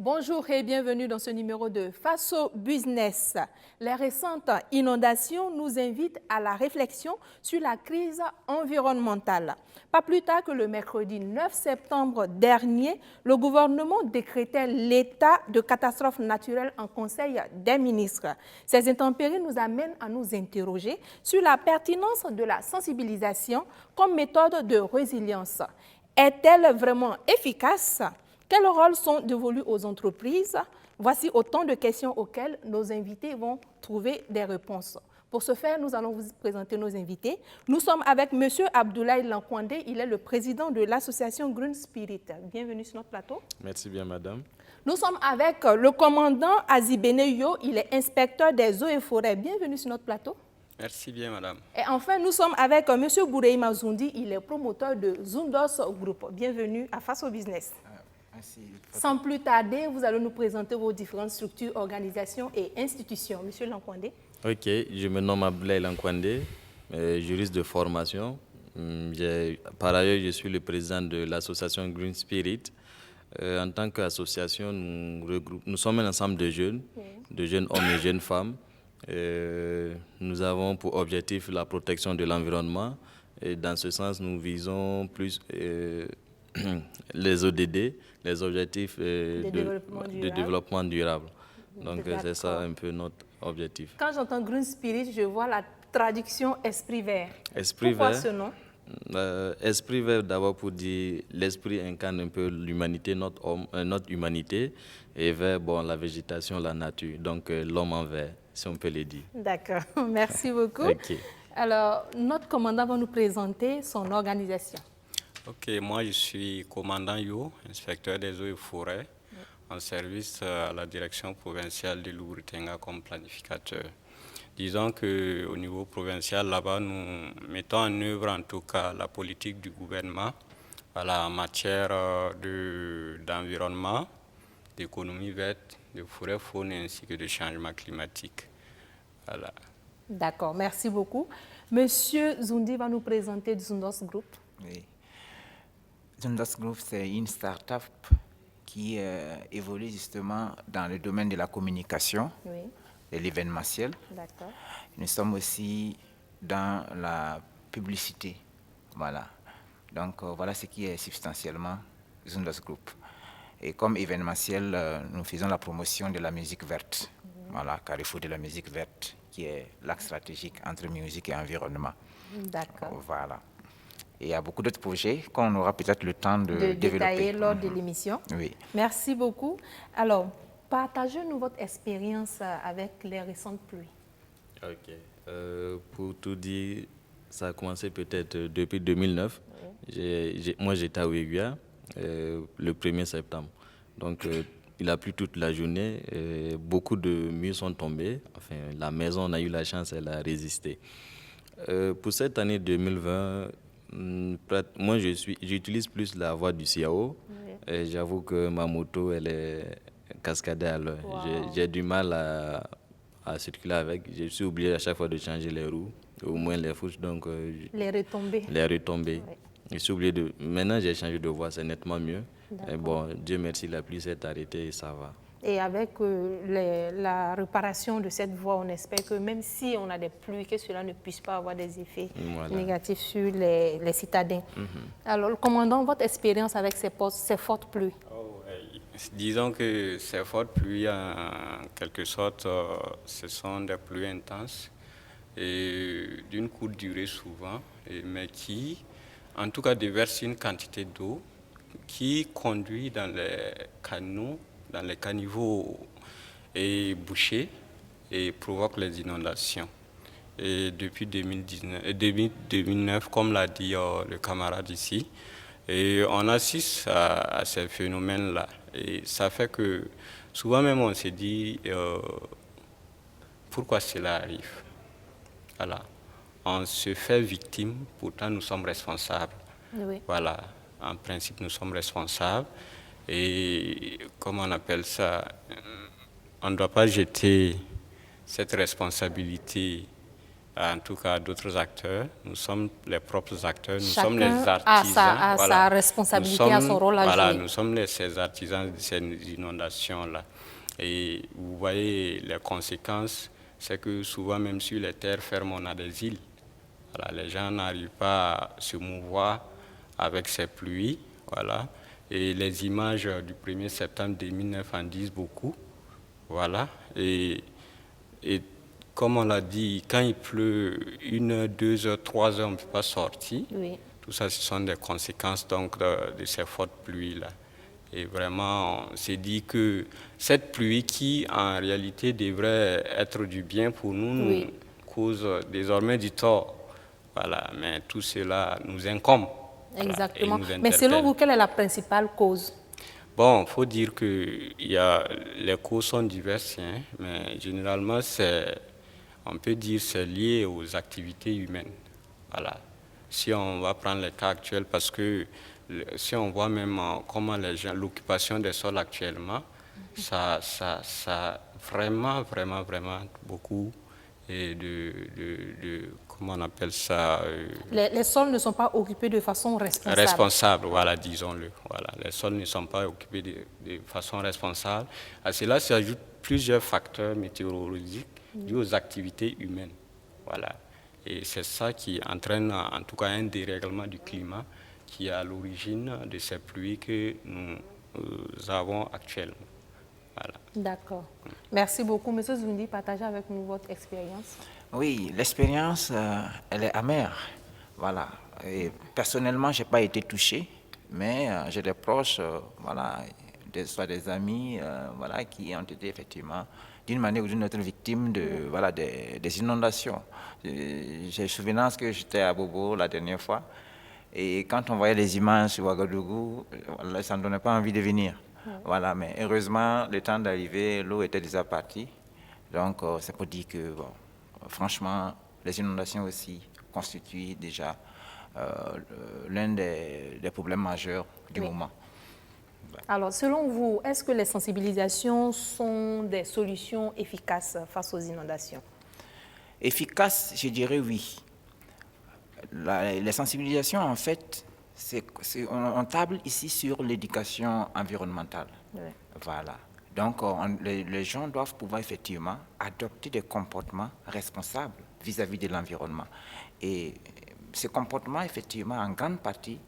Bonjour et bienvenue dans ce numéro de Face au Business. Les récentes inondations nous invitent à la réflexion sur la crise environnementale. Pas plus tard que le mercredi 9 septembre dernier, le gouvernement décrétait l'état de catastrophe naturelle en Conseil des ministres. Ces intempéries nous amènent à nous interroger sur la pertinence de la sensibilisation comme méthode de résilience. Est-elle vraiment efficace ? Quels rôles sont dévolus aux entreprises? Voici autant de questions auxquelles nos invités vont trouver des réponses. Pour ce faire, nous allons vous présenter nos invités. Nous sommes avec M. Abdoulaye Lankwande, il est le président de l'association Green Spirit. Bienvenue sur notre plateau. Merci bien, madame. Nous sommes avec le commandant Azibene Yo, il est inspecteur des eaux et forêts. Bienvenue sur notre plateau. Merci bien, madame. Et enfin, nous sommes avec M. Bourei Mazoundi, il est promoteur de Zundos Group. Bienvenue à Face au Business. Merci. Sans plus tarder, vous allez nous présenter vos différentes structures, organisations et institutions. Monsieur Lankwande. Ok, je me nomme Abdoulaye Lankwande, juriste de formation. Par ailleurs, je suis le président de l'association Green Spirit. En tant qu'association, nous sommes un ensemble de jeunes hommes et jeunes femmes. Nous avons pour objectif la protection de l'environnement. Et dans ce sens, nous visons plus les ODD, les objectifs de développement durable. Donc c'est ça un peu notre objectif. Quand j'entends Green Spirit, je vois la traduction esprit vert. Pourquoi vert, ce nom? Esprit vert, d'abord pour dire l'esprit incarne un peu l'humanité, notre humanité, et vert, bon, la végétation, la nature, donc l'homme en vert, si on peut le dire. D'accord, merci beaucoup. Okay. Alors, notre commandant va nous présenter son organisation. Ok, moi je suis commandant Yo, inspecteur des eaux et forêts, en service à la direction provinciale de l'Ougoutenga comme planificateur. Disons qu'au niveau provincial, là-bas, nous mettons en œuvre en tout cas la politique du gouvernement en matière d'environnement, d'économie verte, de forêt faune ainsi que de changement climatique. Voilà. D'accord, merci beaucoup. Monsieur Zoundi va nous présenter Zundos Group. Oui. Zundos Group, c'est une start-up qui évolue justement dans le domaine de la communication, de l'événementiel. D'accord. Nous sommes aussi dans la publicité. Voilà. Donc voilà ce qui est substantiellement Zundos Group. Et comme événementiel, nous faisons la promotion de la musique verte. Voilà, Carrefour de la musique verte, qui est l'axe stratégique entre musique et environnement. D'accord. Voilà. Et il y a beaucoup d'autres projets qu'on aura peut-être le temps de détailler lors de l'émission. Oui. Merci beaucoup. Alors, partagez-nous votre expérience avec les récentes pluies. Ok. Pour tout dire, ça a commencé peut-être depuis 2009. Moi, j'étais à Ouéguia le 1er septembre. Donc, il a plu toute la journée. Beaucoup de murs sont tombés. Enfin, la maison, on a eu la chance, elle a résisté. Pour cette année 2020, moi, j'utilise plus la voie du CIAO. J'avoue que ma moto, elle est cascadée à l'heure. Wow. J'ai du mal à circuler avec. Je suis obligé à chaque fois de changer les roues, au moins les fourches. Donc, les retombées. Les retombées. Oui. Je suis obligé de... Maintenant, j'ai changé de voie, c'est nettement mieux. Et bon, Dieu merci, la pluie s'est arrêtée et ça va. Et avec la réparation de cette voie, on espère que même si on a des pluies, que cela ne puisse pas avoir des effets négatifs sur les citadins. Alors, le commandant, votre expérience avec ces fortes pluies? Disons que ces fortes pluies, en quelque sorte, ce sont des pluies intenses et d'une courte durée souvent, mais qui, en tout cas, déversent une quantité d'eau qui conduit dans les canaux, dans les caniveaux et bouchés et provoque les inondations. Et depuis 2009, comme l'a dit le camarade ici, et on assiste à ces phénomènes-là. Et ça fait que souvent même on se dit pourquoi cela arrive. Voilà. On se fait victime, pourtant nous sommes responsables. Oui. Voilà. En principe, nous sommes responsables. Et comment on appelle ça, on ne doit pas jeter cette responsabilité en tout cas d'autres acteurs. Nous sommes les propres acteurs, nous Chacun sommes les a artisans. sa responsabilité, a son rôle à jouer. Nous sommes ces artisans de ces inondations-là. Et vous voyez les conséquences, c'est que souvent même sur les terres fermes, on a des îles. Voilà, les gens n'arrivent pas à se mouvoir avec ces pluies. Voilà. Et les images du 1er septembre 2009 en disent beaucoup. Voilà. Et comme on l'a dit, quand il pleut 1 heure, 2 heures, 3 heures, on ne peut pas sortir. Oui. Tout ça, ce sont des conséquences donc, de ces fortes pluies-là. Et vraiment, on s'est dit que cette pluie qui, en réalité, devrait être du bien pour nous, Oui. nous cause désormais du tort. Voilà, mais tout cela nous incombe. Exactement. Voilà, mais selon vous, quelle est la principale cause? Bon, il faut dire que les causes sont diverses, hein, mais généralement, on peut dire que c'est lié aux activités humaines. Voilà. Si on va prendre les cas actuels, parce que si on voit même comment l'occupation des sols actuellement, ça vraiment beaucoup comment on appelle ça Les sols ne sont pas occupés de façon responsable. Responsable, voilà, disons-le. Voilà. Les sols ne sont pas occupés de façon responsable. À cela s'ajoutent plusieurs facteurs météorologiques dus aux activités humaines. Voilà. Et c'est ça qui entraîne en tout cas un dérèglement du climat qui est à l'origine de ces pluies que nous avons actuellement. Voilà. D'accord. Merci beaucoup. Monsieur Zoundi, partagez avec nous votre expérience. Oui, l'expérience, elle est amère. Voilà. Et personnellement, je n'ai pas été touché, mais j'ai des proches, voilà, soit des amis, voilà, qui ont été effectivement, d'une manière ou d'une autre, victimes de, voilà, des inondations. J'ai souvenance que j'étais à Bobo la dernière fois, et quand on voyait les images sur Ouagadougou, ça ne donnait pas envie de venir. Voilà, mais heureusement, le temps d'arriver, l'eau était déjà partie. Donc, c'est pour dire que, bon, franchement, les inondations aussi constituent déjà l'un des problèmes majeurs du moment. Alors, selon vous, est-ce que les sensibilisations sont des solutions efficaces face aux inondations? Efficaces, je dirais oui. Les sensibilisations, en fait, on table ici sur l'éducation environnementale. Oui. Voilà. Donc, les gens doivent pouvoir effectivement adopter des comportements responsables vis-à-vis de l'environnement. Et ces comportements, effectivement, en grande partie,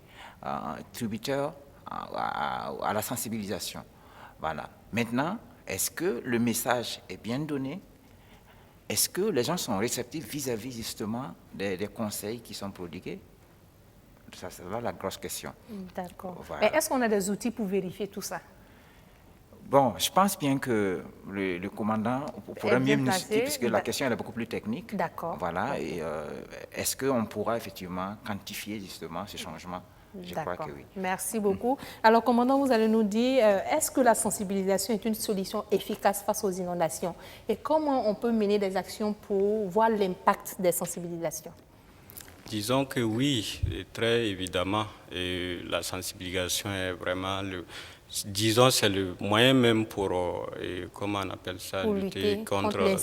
tributaires à la sensibilisation. Voilà. Maintenant, est-ce que le message est bien donné? Est-ce que les gens sont réceptifs vis-à-vis justement des conseils qui sont prodigués? Ça, c'est là la grosse question. D'accord. Voilà. Et est-ce qu'on a des outils pour vérifier tout ça? Bon, je pense bien que le commandant pourrait mieux nous citer, puisque la question elle est beaucoup plus technique. D'accord. Voilà, et est-ce qu'on pourra effectivement quantifier justement ces changements? Je crois que oui. Merci beaucoup. Alors, commandant, vous allez nous dire, est-ce que la sensibilisation est une solution efficace face aux inondations? Et comment on peut mener des actions pour voir l'impact des sensibilisations? Disons que oui, très évidemment. Et la sensibilisation est vraiment disons, c'est le moyen même pour, comment on appelle ça, pour lutter contre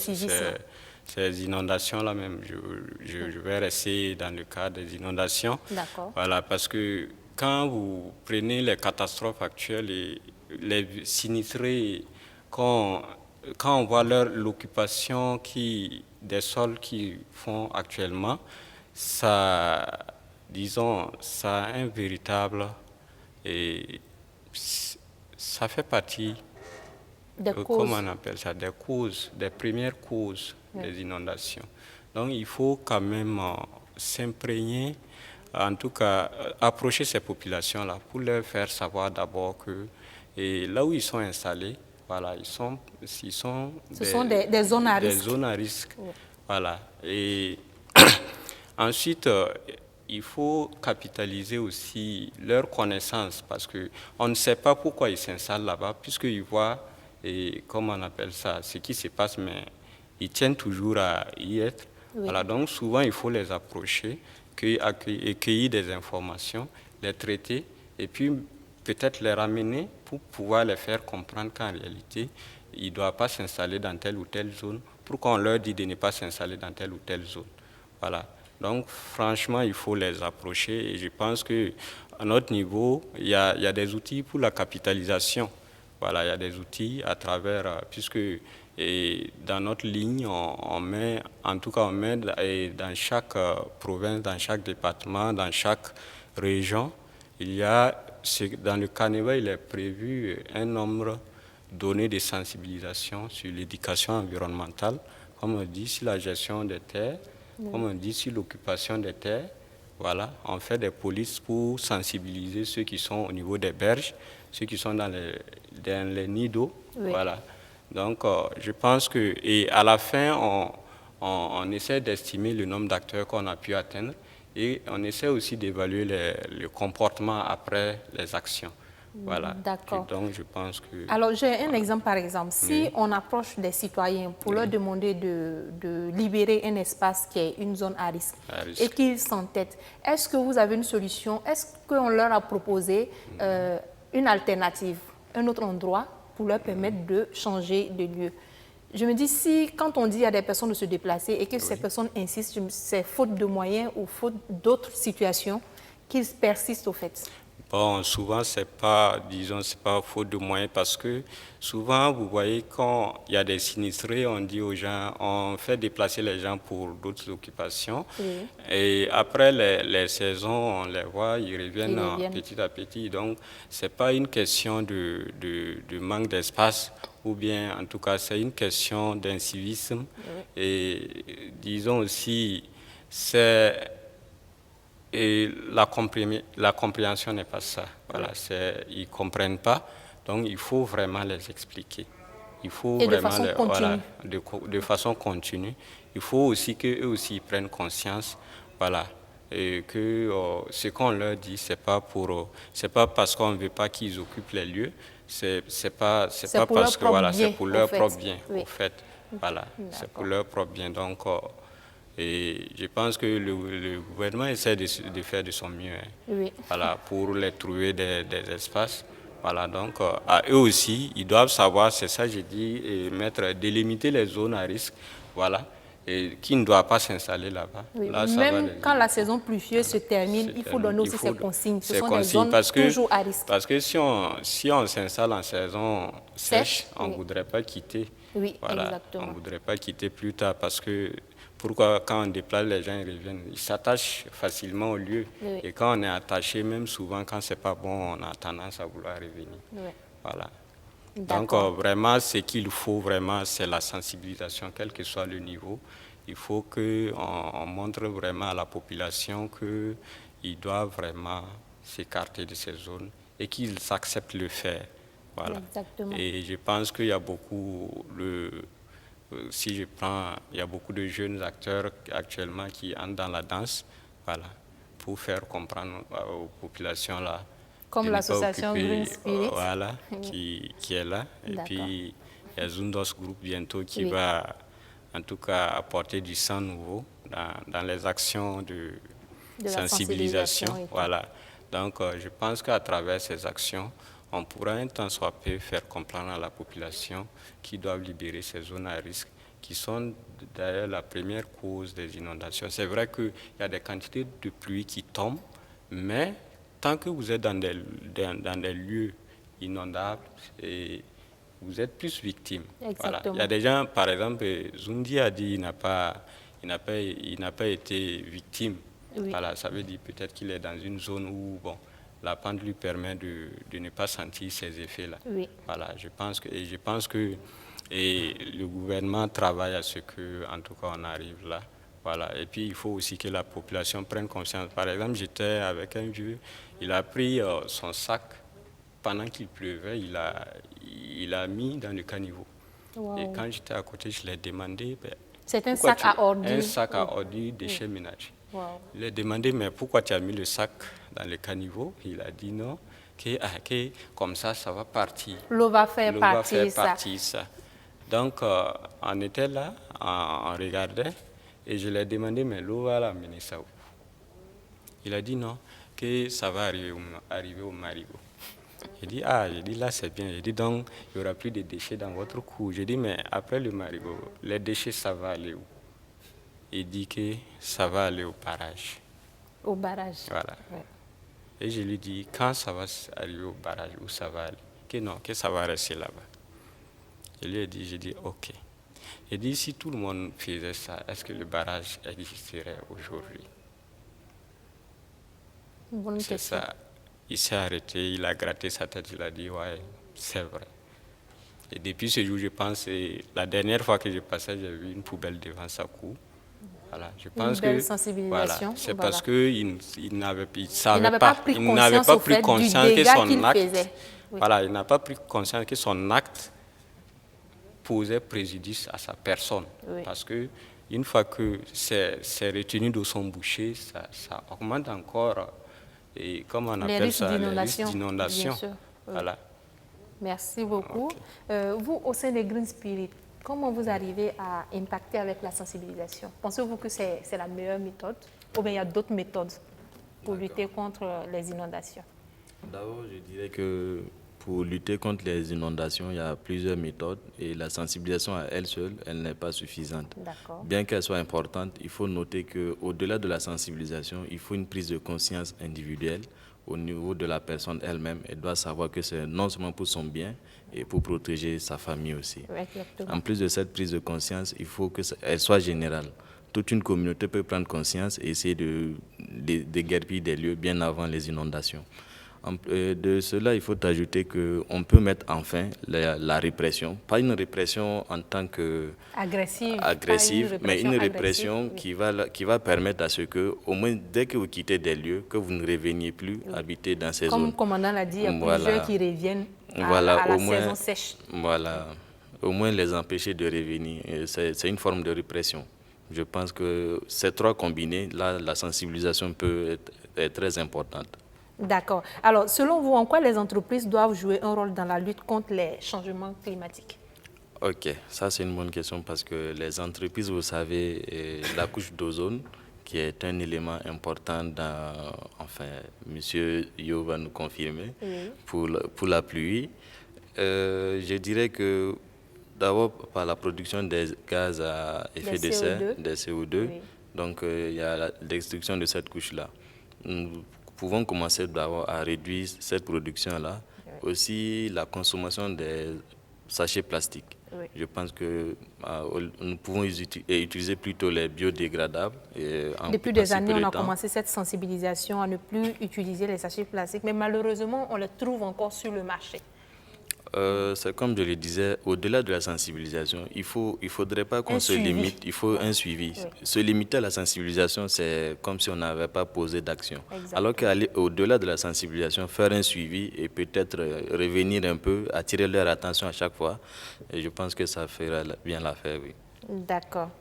ces inondations-là même. Je vais rester dans le cas des inondations. D'accord. Voilà, parce que quand vous prenez les catastrophes actuelles et les sinistrés, quand on voit l'occupation des sols qu'ils font actuellement, ça, disons, ça a un véritable... ça fait partie, comment on appelle ça, des causes, des premières causes des inondations. Donc il faut quand même s'imprégner, en tout cas approcher ces populations-là pour leur faire savoir d'abord que là où ils sont installés, voilà, ce sont des zones à risque. Des zones à risque. Oui. Voilà. Et ensuite, il faut capitaliser aussi leur connaissance parce qu'on ne sait pas pourquoi ils s'installent là-bas, puisqu'ils voient, comment on appelle ça, ce qui se passe, mais ils tiennent toujours à y être. Oui. Voilà, donc souvent, il faut les approcher, cueillir des informations, les traiter, et puis peut-être les ramener pour pouvoir les faire comprendre qu'en réalité, ils ne doivent pas s'installer dans telle ou telle zone, pour qu'on leur dise de ne pas s'installer dans telle ou telle zone. Voilà. Donc, franchement, il faut les approcher et je pense qu'à notre niveau, il y a des outils pour la capitalisation. Voilà, il y a des outils à travers, puisque dans notre ligne, on met, en tout cas, on met dans chaque province, dans chaque département, dans chaque région, dans le canevas, il est prévu un nombre donné de sensibilisation sur l'éducation environnementale, comme on dit, sur la gestion des terres, comme on dit, sur l'occupation des terres. Voilà, on fait des polices pour sensibiliser ceux qui sont au niveau des berges, ceux qui sont dans les nids d'eau. Oui. Voilà. Donc, je pense que, et à la fin, on essaie d'estimer le nombre d'acteurs qu'on a pu atteindre et on essaie aussi d'évaluer le comportement après les actions. Voilà. D'accord. Donc, je pense que... Alors, j'ai un exemple, par exemple. Si Oui. on approche des citoyens pour leur demander de libérer un espace qui est une zone à risque, et qu'ils s'entêtent, est-ce que vous avez une solution? Est-ce qu'on leur a proposé une alternative, un autre endroit pour leur permettre de changer de lieu? Je me dis, si quand on dit à des personnes de se déplacer et que ces personnes insistent, c'est faute de moyens ou faute d'autres situations qu'ils persistent au fait. Bon, souvent, c'est pas faute de moyens parce que souvent, vous voyez, quand il y a des sinistrés, on dit aux gens, on fait déplacer les gens pour d'autres occupations. Oui. Et après les saisons, on les voit, ils reviennent petit à petit. Donc, c'est pas une question de manque d'espace ou bien, en tout cas, c'est une question d'incivisme. Oui. Et disons aussi, et la compréhension n'est pas ça. Voilà, ils ne comprennent pas. Donc, il faut vraiment les expliquer. Il faut et vraiment de façon continue. Voilà, de façon continue. Il faut aussi qu'eux aussi prennent conscience. Voilà. Et que ce qu'on leur dit, c'est pas parce qu'on ne veut pas qu'ils occupent les lieux. C'est pas parce que voilà, c'est pour leur propre bien. Oui. Au fait, voilà, c'est pour leur propre bien. Donc, et je pense que le gouvernement essaie de faire de son mieux, hein. Oui. Voilà, pour les trouver des espaces. Voilà, donc à eux aussi, ils doivent savoir, c'est ça j'ai dit, et délimiter les zones à risque, voilà, et qui ne doivent pas s'installer là-bas. Oui. Là, même quand la saison pluvieuse se termine, il faut donner aussi ces consignes. Ce sont des zones toujours à risque. Parce que si on s'installe en saison sèche, on ne oui. voudrait pas quitter. Oui, voilà, exactement. on ne voudrait pas quitter plus tard parce que pourquoi quand on déplace les gens, ils reviennent, ils s'attachent facilement au lieu. Oui. Et quand on est attaché, même souvent quand c'est pas bon, on a tendance à vouloir revenir. Oui. Voilà. Donc vraiment, ce qu'il faut vraiment, c'est la sensibilisation, quel que soit le niveau. Il faut qu'on montre vraiment à la population qu'ils doivent vraiment s'écarter de ces zones et qu'ils acceptent le faire. Voilà. Exactement. Et je pense qu'il y a beaucoup si je prends, il y a beaucoup de jeunes acteurs actuellement qui entrent dans la danse, voilà, pour faire comprendre aux populations là. Comme l'association Green Spirit. Voilà, qui est là. Et puis, il y a Zundos Group bientôt qui va, en tout cas, apporter du sang nouveau dans les actions de sensibilisation. Voilà. Donc, je pense qu'à travers ces actions, on pourra un temps soit peu faire comprendre à la population qu'ils doivent libérer ces zones à risque, qui sont d'ailleurs la première cause des inondations. C'est vrai qu'il y a des quantités de pluie qui tombent, mais tant que vous êtes dans des lieux inondables, vous êtes plus victime. Voilà. Il y a des gens, par exemple, Zundi a dit qu'il n'a pas été victime. Oui. Voilà, ça veut dire peut-être qu'il est dans une zone où la pente lui permet de ne pas sentir ces effets-là. Oui. Voilà, je pense que le gouvernement travaille à ce que, en tout cas, on arrive là. Voilà. Et puis, il faut aussi que la population prenne conscience. Par exemple, j'étais avec un vieux, il a pris son sac, pendant qu'il pleuvait, il a mis dans le caniveau. Wow. Et quand j'étais à côté, je lui ai demandé... C'est un sac à ordures. Un sac à ordures, déchets ménagers. Wow. Je lui ai demandé, mais pourquoi tu as mis le sac dans le caniveau? Il a dit non, que comme ça va partir. L'eau va faire partir ça. Donc, on était là, on regardait, et je lui ai demandé, mais l'eau va l'amener ça où? Il a dit non, que ça va arriver au marigot. J'ai dit là c'est bien. J'ai dit donc, il n'y aura plus de déchets dans votre cour. J'ai dit, mais après le marigot, les déchets, ça va aller où? il dit que ça va aller au barrage. Au barrage. Voilà. Ouais. Et je lui dis, quand ça va arriver au barrage, où ça va aller? Que non, que ça va rester là-bas. Je lui ai dit, ok. Il dit, si tout le monde faisait ça, est-ce que le barrage existerait aujourd'hui? Bonne C'est question. ça. Il s'est arrêté, il a gratté sa tête, il a dit, ouais, c'est vrai. Et depuis ce jour, je pense, la dernière fois que je passais, j'ai vu une poubelle devant sa cour. Voilà, je pense Une belle que sensibilisation. c'est Voilà. parce qu'il n'avait pris conscience que son acte, faisait. Oui. voilà, il n'a pas pris conscience que son acte posait préjudice à sa personne. Oui. Parce que une fois que ces retenues d'eau sont bouchées, ça augmente encore, et comment on appelle ça, les risques d'inondation. Oui. Voilà. Merci beaucoup. Vous, au sein des Green Spirit, comment vous arrivez à impacter avec la sensibilisation? Pensez-vous que c'est la meilleure méthode ou bien il y a d'autres méthodes pour lutter contre les inondations? D'abord, je dirais que pour lutter contre les inondations, il y a plusieurs méthodes et la sensibilisation à elle seule, elle n'est pas suffisante. D'accord. Bien qu'elle soit importante, il faut noter qu'au-delà de la sensibilisation, il faut une prise de conscience individuelle au niveau de la personne elle-même. Elle doit savoir que c'est non seulement pour son bien et pour protéger sa famille aussi. Oui, exactement. En plus de cette prise de conscience, il faut qu'elle soit générale. Toute une communauté peut prendre conscience et essayer de déguerpir des lieux bien avant les inondations. De cela, il faut ajouter qu'on peut mettre enfin la répression, pas une répression en tant que agressive, mais une répression qui va permettre à ce que, au moins dès que vous quittez des lieux, que vous ne reveniez plus habiter dans ces zones. Comme le commandant l'a dit, il y a plusieurs qui reviennent à la saison sèche. Voilà, au moins les empêcher de revenir. C'est une forme de répression. Je pense que ces trois combinés, là, la sensibilisation peut être très importante. D'accord. Alors, selon vous, en quoi les entreprises doivent jouer un rôle dans la lutte contre les changements climatiques? Ok, ça c'est une bonne question parce que les entreprises, vous savez, la couche d'ozone, qui est un élément important dans, enfin, Monsieur Yo va nous confirmer, oui, pour la pluie. Je dirais que d'abord par la production des gaz à effet de serre, des CO2, oui, donc il y a la destruction de cette couche-là. Nous pouvons commencer d'abord à réduire cette production-là. Oui. Aussi la consommation des sachets plastiques. Oui. Je pense que nous pouvons utiliser plutôt les biodégradables. Depuis des années, on a commencé cette sensibilisation à ne plus utiliser les sachets plastiques, mais malheureusement, on les trouve encore sur le marché. C'est comme je le disais, au-delà de la sensibilisation, il ne faudrait pas qu'on se limite, il faut un suivi. Oui. Se limiter à la sensibilisation, c'est comme si on n'avait pas posé d'action. Alors qu'aller au-delà de la sensibilisation, faire un suivi et peut-être revenir un peu, attirer leur attention à chaque fois, et je pense que ça fera bien l'affaire, oui. D'accord.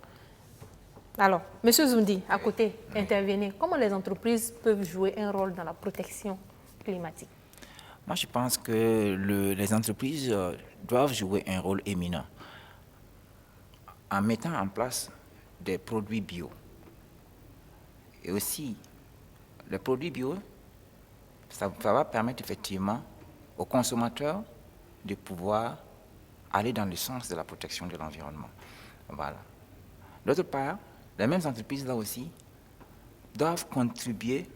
Alors, M. Zoundi, à côté, intervenez. Comment les entreprises peuvent jouer un rôle dans la protection climatique? Moi, je pense que les entreprises doivent jouer un rôle éminent en mettant en place des produits bio. Et aussi, les produits bio, ça va permettre effectivement aux consommateurs de pouvoir aller dans le sens de la protection de l'environnement. Voilà. D'autre part, les mêmes entreprises là aussi doivent contribuer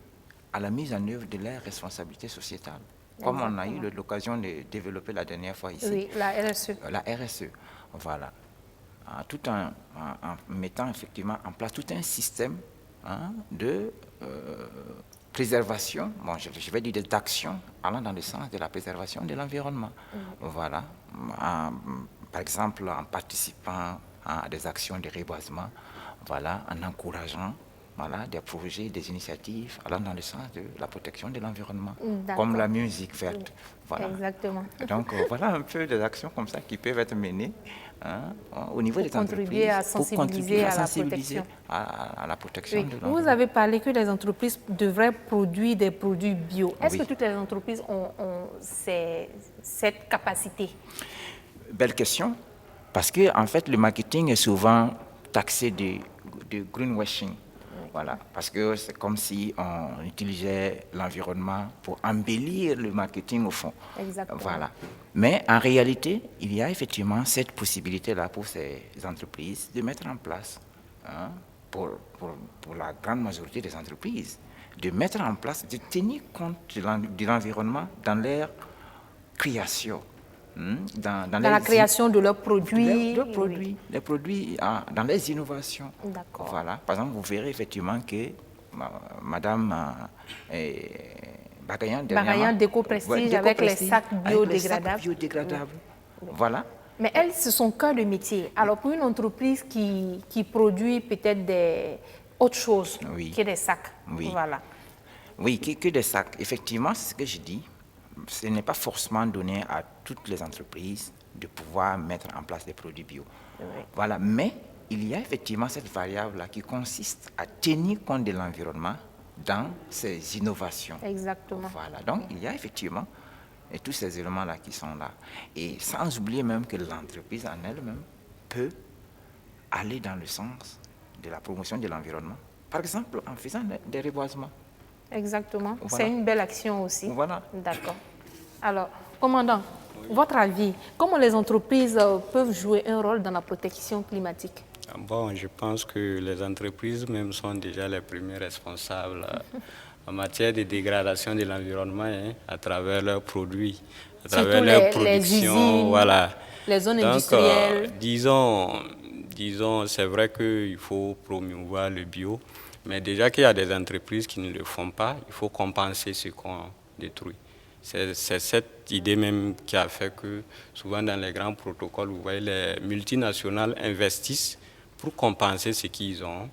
à la mise en œuvre de leurs responsabilités sociétales. Comme on a eu l'occasion de développer la dernière fois ici. Oui, la RSE. La RSE, voilà. Tout en mettant effectivement en place tout un système de préservation, bon, je vais dire d'actions allant dans le sens de la préservation de l'environnement. Voilà. Par exemple, en participant à des actions de reboisement, voilà, en encourageant des projets, des initiatives allant dans le sens de la protection de l'environnement, comme la musique verte. Voilà. Exactement. Donc, voilà un peu des actions comme ça qui peuvent être menées au niveau des entreprises pour contribuer à la protection de l'environnement. Vous avez parlé que les entreprises devraient produire des produits bio. Est-ce que toutes les entreprises ont cette capacité? Belle question, parce que en fait, le marketing est souvent taxé de greenwashing. Voilà, parce que c'est comme si on utilisait l'environnement pour embellir le marketing au fond. Exactement. Voilà. Mais en réalité, il y a effectivement cette possibilité-là pour ces entreprises de mettre en place pour la grande majorité des entreprises, de mettre en place, de tenir compte de l'environnement dans leur création. Dans la création de leurs produits. Les produits dans les innovations. D'accord. Voilà. Par exemple, vous verrez effectivement que Madame Bagayan Déco-Prestige avec les sacs biodégradables. Voilà. Mais elles, c'est son cœur de métier. Alors, pour une entreprise qui produit peut-être autre chose que des sacs, voilà. Oui, que des sacs. Effectivement, c'est ce que je dis. Ce n'est pas forcément donné à toutes les entreprises de pouvoir mettre en place des produits bio. Oui. Voilà. Mais il y a effectivement cette variable-là qui consiste à tenir compte de l'environnement dans ces innovations. Exactement. Voilà. Donc, il y a effectivement tous ces éléments-là qui sont là. Et sans oublier même que l'entreprise en elle-même peut aller dans le sens de la promotion de l'environnement. Par exemple, en faisant des reboisements. Exactement. Voilà. C'est une belle action aussi. Voilà. D'accord. Alors, commandant, votre avis, comment les entreprises peuvent jouer un rôle dans la protection climatique? Bon, je pense que les entreprises même sont déjà les premiers responsables en matière de dégradation de l'environnement à travers leurs produits, à travers leur production. Les usines, voilà. Les zones Donc, industrielles. disons, c'est vrai qu'il faut promouvoir le bio, mais déjà qu'il y a des entreprises qui ne le font pas, il faut compenser ce qu'on détruit. C'est cette idée même qui a fait que souvent dans les grands protocoles, vous voyez, les multinationales investissent pour compenser ce qu'ils ont.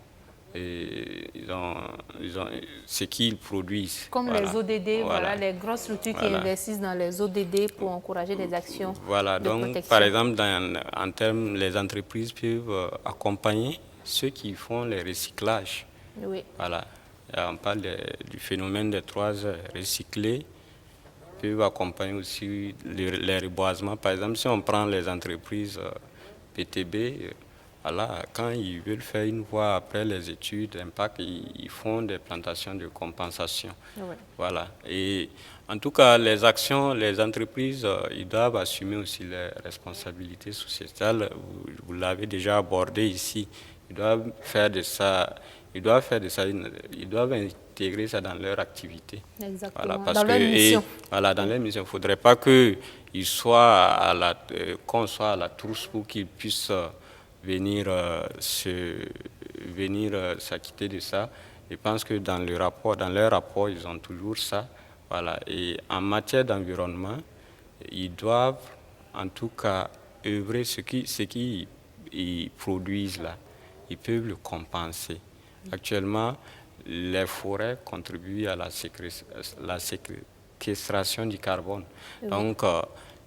Ce qu'ils produisent. Comme voilà. les ODD, voilà, les grosses structures qui investissent dans les ODD pour encourager des actions de donc, protection. Par exemple, en termes, les entreprises peuvent accompagner ceux qui font les recyclages. Oui. Voilà. On parle du phénomène des 3 heures recyclés, peuvent accompagner aussi les reboisements. Par exemple, si on prend les entreprises PTB, voilà, quand ils veulent faire une voie après les études d'impact, ils font des plantations de compensation. Oui. Voilà. Et en tout cas, les actions, les entreprises, ils doivent assumer aussi les responsabilités sociétales. Vous l'avez déjà abordé ici. Ils doivent faire de ça, ils doivent intégrer ça dans leur activité. Exactement. Voilà, parce dans leur mission. Voilà, dans leur mission. Il ne faudrait pas qu'on soit à la trousse pour qu'ils puissent venir s'acquitter de ça. Je pense que dans leur rapport, ils ont toujours ça. Voilà. Et en matière d'environnement, ils doivent en tout cas œuvrer ce qu'ils produisent là. Ils peuvent le compenser. Actuellement, les forêts contribuent à la séquestration du carbone. Oui. Donc,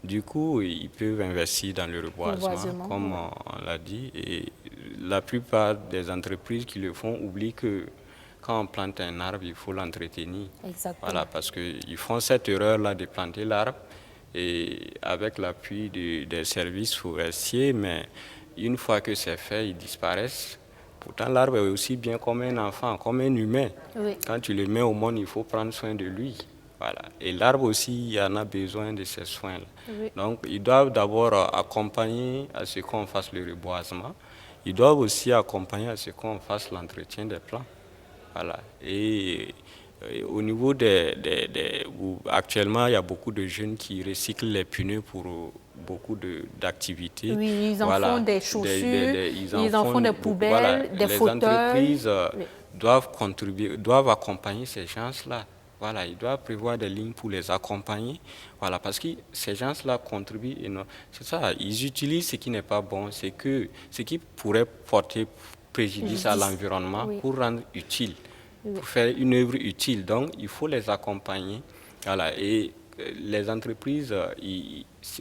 du coup, ils peuvent investir dans le reboisement, comme on l'a dit. Et la plupart des entreprises qui le font oublient que quand on plante un arbre, il faut l'entretenir. Exactement. Voilà, parce qu'ils font cette erreur-là de planter l'arbre et avec l'appui des services forestiers, mais une fois que c'est fait, ils disparaissent. Pourtant, l'arbre est aussi bien comme un enfant, comme un humain. Oui. Quand tu le mets au monde, il faut prendre soin de lui. Voilà. Et l'arbre aussi, il en a besoin de ces soins-là. Oui. Donc, ils doivent d'abord accompagner à ce qu'on fasse le reboisement. Ils doivent aussi accompagner à ce qu'on fasse l'entretien des plants. Voilà. Et au niveau actuellement, il y a beaucoup de jeunes qui recyclent les pneus pour beaucoup d'activités. Oui, ils en font des chaussures, ils en font des poubelles, voilà, des fauteuils. Les entreprises doivent accompagner ces gens-là. Voilà, ils doivent prévoir des lignes pour les accompagner. Voilà, parce que ces gens-là contribuent énormément. C'est ça, ils utilisent ce qui n'est pas bon, ce qui pourrait porter préjudice à l'environnement pour rendre utile, pour faire une œuvre utile. Donc, il faut les accompagner. Voilà, et les entreprises,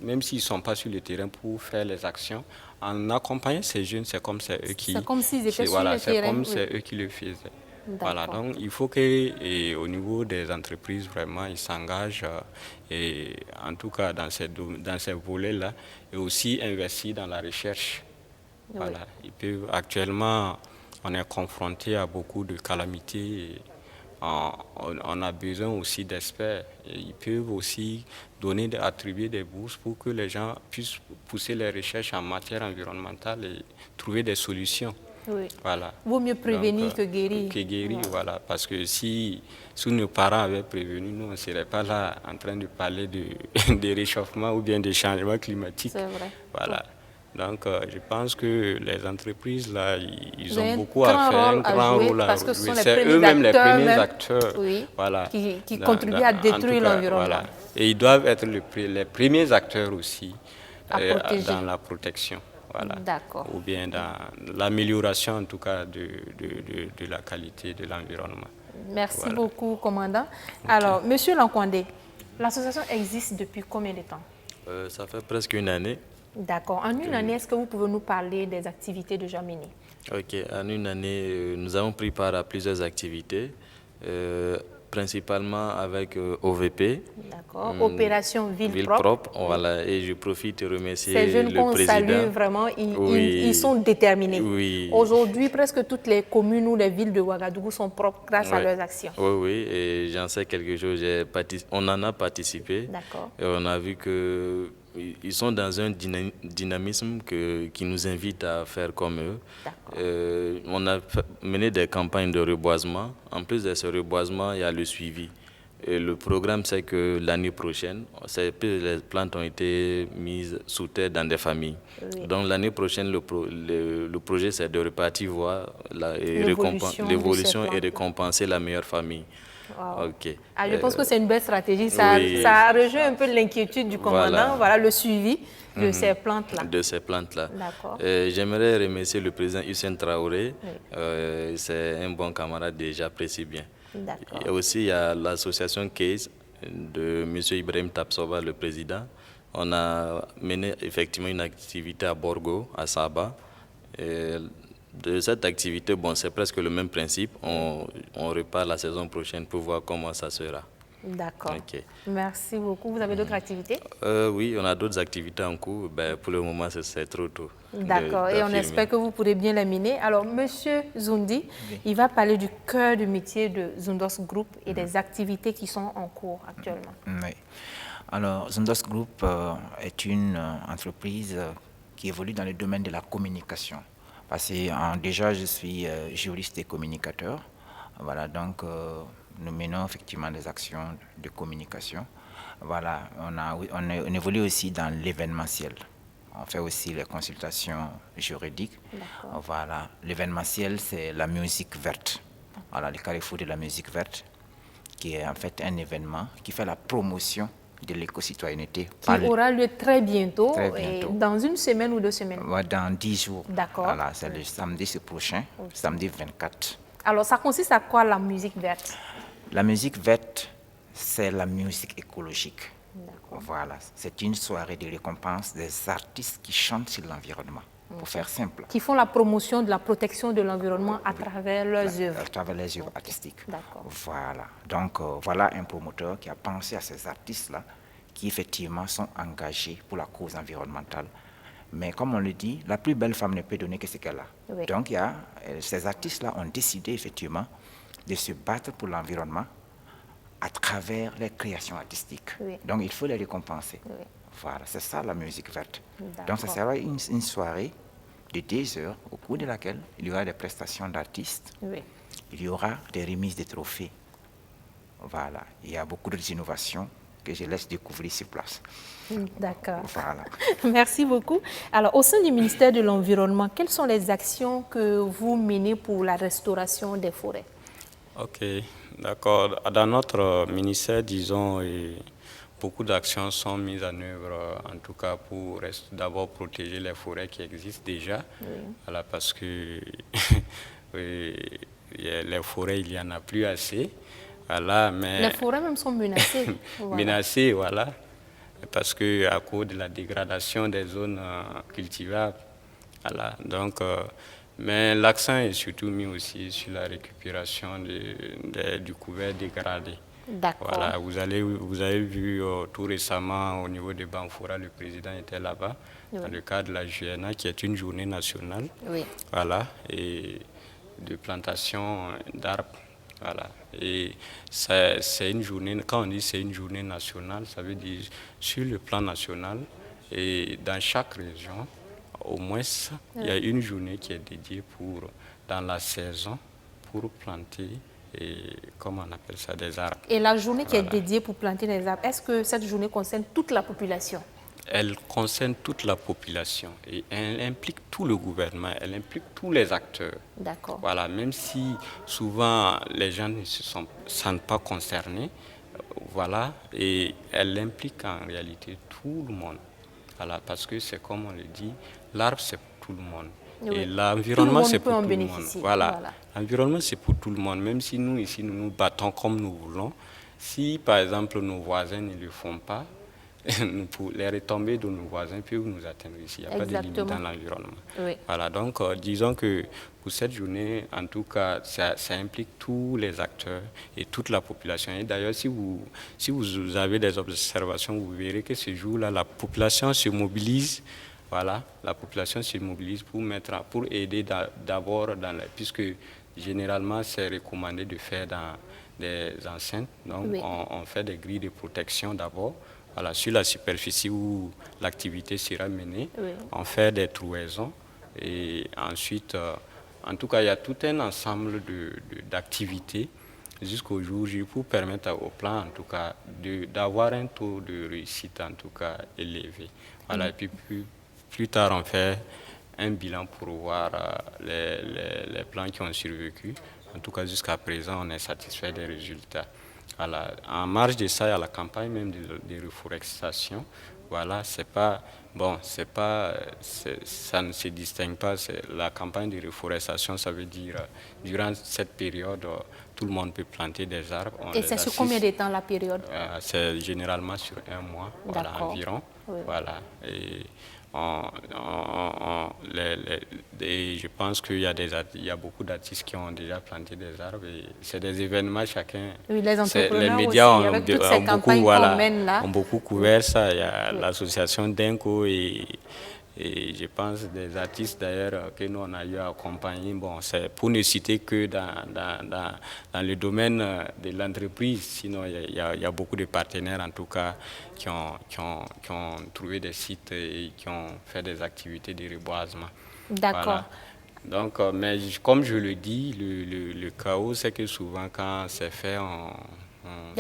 même s'ils ne sont pas sur le terrain pour faire les actions, en accompagnant ces jeunes, c'est comme c'est eux qui... C'est comme s'ils étaient sur le terrain. C'est comme c'est eux qui le faisaient. Voilà, donc il faut qu'au niveau des entreprises, vraiment, ils s'engagent, et en tout cas dans ces volets-là, et aussi investir dans la recherche. Oui. Voilà, actuellement, on est confronté à beaucoup de calamités. Et on a besoin aussi d'experts. Ils peuvent aussi attribuer des bourses pour que les gens puissent pousser les recherches en matière environnementale et trouver des solutions. Oui. Voilà. Vaut mieux prévenir Donc, que guérir. Que guérir, voilà. Parce que si nos parents avaient prévenu, nous, on ne serait pas là en train de parler de réchauffement ou bien de changement climatique. C'est vrai. Voilà. Donc, je pense que les entreprises, là, ils ont avez beaucoup à faire, un grand rôle à parce que ce sont jouer. les C'est premiers eux-mêmes les acteurs, premiers acteurs, oui, voilà, qui contribuent à en détruire tout cas, l'environnement. voilà. Et ils doivent être les premiers acteurs aussi À protéger. dans la protection. Voilà. D'accord. Ou bien dans l'amélioration, en tout cas, de la qualité de l'environnement. Merci Voilà. beaucoup, commandant. Alors, Monsieur Lankwandé, l'association existe depuis combien de temps? Ça fait presque une année. D'accord. En une année, est-ce que vous pouvez nous parler des activités déjà menées? Ok, en une année, nous avons pris part à plusieurs activités, principalement avec OVP. D'accord. Opération Ville Propre. Voilà, et je profite de remercier Ces jeunes le qu'on président. salue vraiment, Oui. ils sont déterminés. Oui. Aujourd'hui, presque toutes les communes ou les villes de Ouagadougou sont propres grâce à leurs actions. Oui, oui, et j'en sais quelque chose. On en a participé. D'accord. Et on a vu que ils sont dans un dynamisme qui nous invite à faire comme eux. On a mené des campagnes de reboisement. En plus de ce reboisement, il y a le suivi. Et le programme, c'est que l'année prochaine, les plantes ont été mises sous terre dans des familles. Oui. Donc l'année prochaine, le projet, c'est de repartir voir l'évolution et récompenser la meilleure famille. Wow. Okay. Ah, je pense que c'est une belle stratégie. Ça rejoint un peu l'inquiétude du commandant. Voilà le suivi de ces plantes-là. De ces plantes-là. D'accord. J'aimerais remercier le président Hussein Traoré. Oui. C'est un bon camarade, j'apprécie bien. D'accord. Et aussi, il y a l'association CASE de M. Ibrahim Tapsoba, le président. On a mené effectivement une activité à Borgo, à Saba. Et de cette activité, bon, c'est presque le même principe. On repart la saison prochaine pour voir comment ça sera. D'accord. Okay. Merci beaucoup. Vous avez d'autres activités? Oui, on a d'autres activités en cours. Ben, pour le moment, c'est trop tôt. D'accord. Et on espère que vous pourrez bien les mener. Alors, Monsieur Zoundi, il va parler du cœur du métier de Zoundos Group et des activités qui sont en cours actuellement. Oui. Alors, Zoundos Group est une entreprise qui évolue dans le domaine de la communication. Parce que déjà, je suis juriste et communicateur. Voilà, donc nous menons effectivement des actions de communication. Voilà, on évolue aussi dans l'événementiel. On fait aussi les consultations juridiques. Voilà, l'événementiel, c'est la musique verte. Voilà, le carrefour de la musique verte, qui est en fait un événement qui fait la promotion de l'éco-citoyenneté. Qui aura lieu très bientôt, et dans une semaine ou 2 semaines? Dans 10 jours. D'accord. Voilà, c'est le samedi prochain, samedi 24. Alors, ça consiste à quoi la musique verte? La musique verte, c'est la musique écologique. Voilà, c'est une soirée de récompense des artistes qui chantent sur l'environnement, pour faire simple. Qui font la promotion de la protection de l'environnement à travers leurs œuvres. À travers les œuvres artistiques. D'accord. Voilà, donc voilà un promoteur qui a pensé à ces artistes-là, qui effectivement sont engagés pour la cause environnementale. Mais comme on le dit, la plus belle femme ne peut donner que ce qu'elle a. Oui. Donc ces artistes-là ont décidé effectivement de se battre pour l'environnement à travers les créations artistiques. Oui. Donc il faut les récompenser. Oui. Voilà, c'est ça la musique verte. Donc ça sera une soirée de 2 heures au cours de laquelle il y aura des prestations d'artistes. Oui. Il y aura des remises de trophées. Voilà, il y a beaucoup d'innovations que je laisse découvrir sur place. D'accord. Voilà. Merci beaucoup. Alors, au sein du ministère de l'Environnement, quelles sont les actions que vous menez pour la restauration des forêts? Ok, d'accord. Dans notre ministère, disons, beaucoup d'actions sont mises en œuvre, en tout cas pour d'abord protéger les forêts qui existent déjà. Oui. Voilà, parce que les forêts, il n'y en a plus assez. Voilà, mais les forêts même sont menacées. Voilà. Menacées, voilà. Parce qu'à cause de la dégradation des zones cultivables. Voilà, donc... mais l'accent est surtout mis aussi sur la récupération du couvert dégradé. D'accord. Voilà, vous avez vu tout récemment au niveau de Banfora, le président était là-bas, dans le cadre de la JNA, qui est une journée nationale. Oui. Voilà, et de plantation d'arbres. Voilà. Et c'est une journée, quand on dit c'est une journée nationale, ça veut dire sur le plan national et dans chaque région, au moins, il y a une journée qui est dédiée dans la saison pour planter, et comment on appelle ça, des arbres. Et la journée qui est Voilà. dédiée pour planter des arbres, est-ce que cette journée concerne toute la population? Elle concerne toute la population et elle implique tout le gouvernement, elle implique tous les acteurs. D'accord. Voilà, même si souvent les gens ne se sentent pas concernés, voilà, et elle implique en réalité tout le monde. Voilà, parce que c'est comme on le dit, l'arbre c'est pour tout le monde. Oui. Et l'environnement c'est pour tout le monde. Voilà. Voilà. L'environnement c'est pour tout le monde, même si nous ici nous nous battons comme nous voulons. Si par exemple nos voisins ne le font pas, les retombées de nos voisins peuvent nous atteindre ici. Il n'y a pas de limite dans l'environnement. Oui. Voilà, donc disons que pour cette journée, en tout cas, ça implique tous les acteurs et toute la population. Et d'ailleurs, si vous avez des observations, vous verrez que ce jour-là, la population se mobilise. Voilà, la population se mobilise pour aider d'abord, puisque généralement, c'est recommandé de faire dans des enceintes. Donc, oui, on fait des grilles de protection d'abord. Voilà, sur la superficie où l'activité sera menée, oui, on fait des trouaisons et ensuite, en tout cas, il y a tout un ensemble d'activités jusqu'au jour J pour permettre au plan, en tout cas, d'avoir un taux de réussite, en tout cas, élevé. Voilà, et puis plus tard, on fait un bilan pour voir les plans qui ont survécu. En tout cas, jusqu'à présent, on est satisfait des résultats. Voilà. En marge de ça, il y a la campagne même de reforestation. Voilà, ça ne se distingue pas. La campagne de reforestation, ça veut dire durant cette période, tout le monde peut planter des arbres. Et c'est sur combien de temps la période? C'est généralement sur un mois, voilà, environ. Oui. Voilà. Et je pense qu'il y a beaucoup d'artistes qui ont déjà planté des arbres. C'est des événements, chacun. Oui, les entrepreneurs les médias aussi, avec toutes ces campagnes qu'on mène là. ont beaucoup couvert ça. Il y a l'association Denko et je pense des artistes d'ailleurs que nous on a eu à accompagner. Bon, c'est pour ne citer que dans le domaine de l'entreprise. Sinon, il y a beaucoup de partenaires en tout cas qui ont trouvé des sites et qui ont fait des activités de reboisement. D'accord. Voilà. Donc, mais comme je le dis, le chaos, c'est que souvent quand c'est fait, on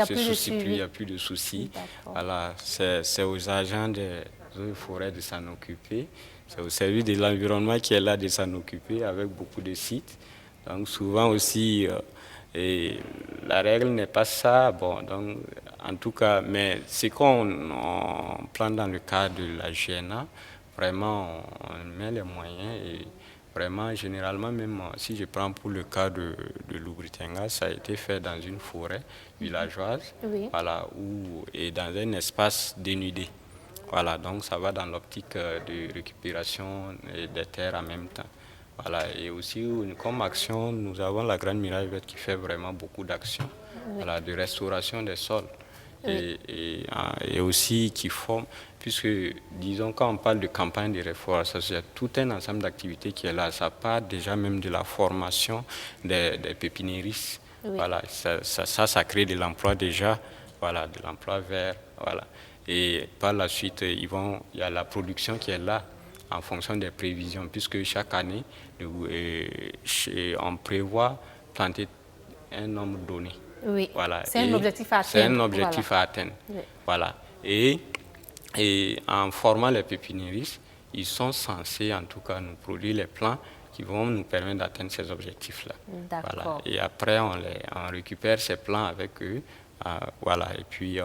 se soucie plus, il n'y a plus de soucis. Voilà, c'est aux agents des eaux et forêts de s'en occuper. C'est au service de l'environnement qui est là de s'en occuper avec beaucoup de sites. Donc souvent aussi, et la règle n'est pas ça. Bon, donc, en tout cas, mais ce qu'on prend dans le cadre de la GNA, vraiment, on met les moyens et vraiment, généralement, même si je prends pour le cas de Loubritenga, ça a été fait dans une forêt villageoise, oui, voilà, et dans un espace dénudé. Voilà, donc ça va dans l'optique de récupération des terres en même temps. Voilà, et aussi, comme action, nous avons la Grande Muraille Verte qui fait vraiment beaucoup d'actions, oui, voilà, de restauration des sols, oui, et aussi qui forme, puisque, disons, quand on parle de campagne de reforestation, il y a tout un ensemble d'activités qui est là. Ça part déjà même de la formation des pépiniéristes. Oui. Voilà, ça crée de l'emploi déjà, voilà, de l'emploi vert, voilà. Et par la suite, il y a la production qui est là en fonction des prévisions, puisque chaque année, on prévoit planter un nombre donné. Oui, voilà. C'est un objectif à atteindre. C'est un objectif à atteindre. Oui. Voilà. Et en formant les pépiniéristes, ils sont censés en tout cas nous produire les plans qui vont nous permettre d'atteindre ces objectifs-là. Voilà. Et après, on récupère ces plans avec eux, voilà, et puis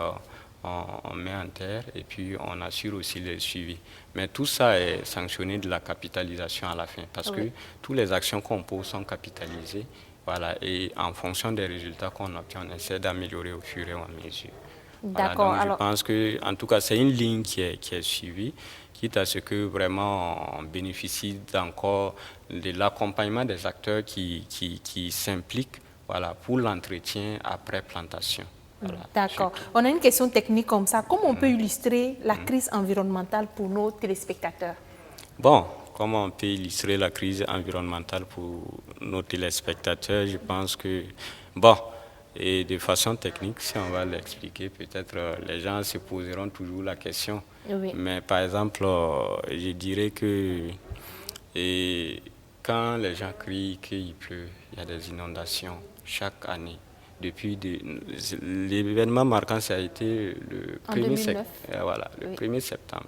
on met en terre et puis on assure aussi le suivi. Mais tout ça est sanctionné de la capitalisation à la fin, parce que toutes les actions qu'on pose sont capitalisées, voilà, et en fonction des résultats qu'on obtient, on essaie d'améliorer au fur et à mesure. D'accord. Voilà, donc je pense que, en tout cas, c'est une ligne qui est suivie, quitte à ce que vraiment on bénéficie encore de l'accompagnement des acteurs qui s'impliquent, voilà, pour l'entretien après plantation. Voilà. D'accord. On a une question technique comme ça. Comment on peut illustrer la crise environnementale pour nos téléspectateurs? Bon, comment on peut illustrer la crise environnementale pour nos téléspectateurs? Je pense que, bon, et de façon technique, si on va l'expliquer, peut-être les gens se poseront toujours la question. Oui. Mais par exemple, je dirais que Et quand les gens crient qu'il pleut, il y a des inondations chaque année. L'événement marquant, ça a été le En 1er 2009. Voilà, le Oui. 1er septembre.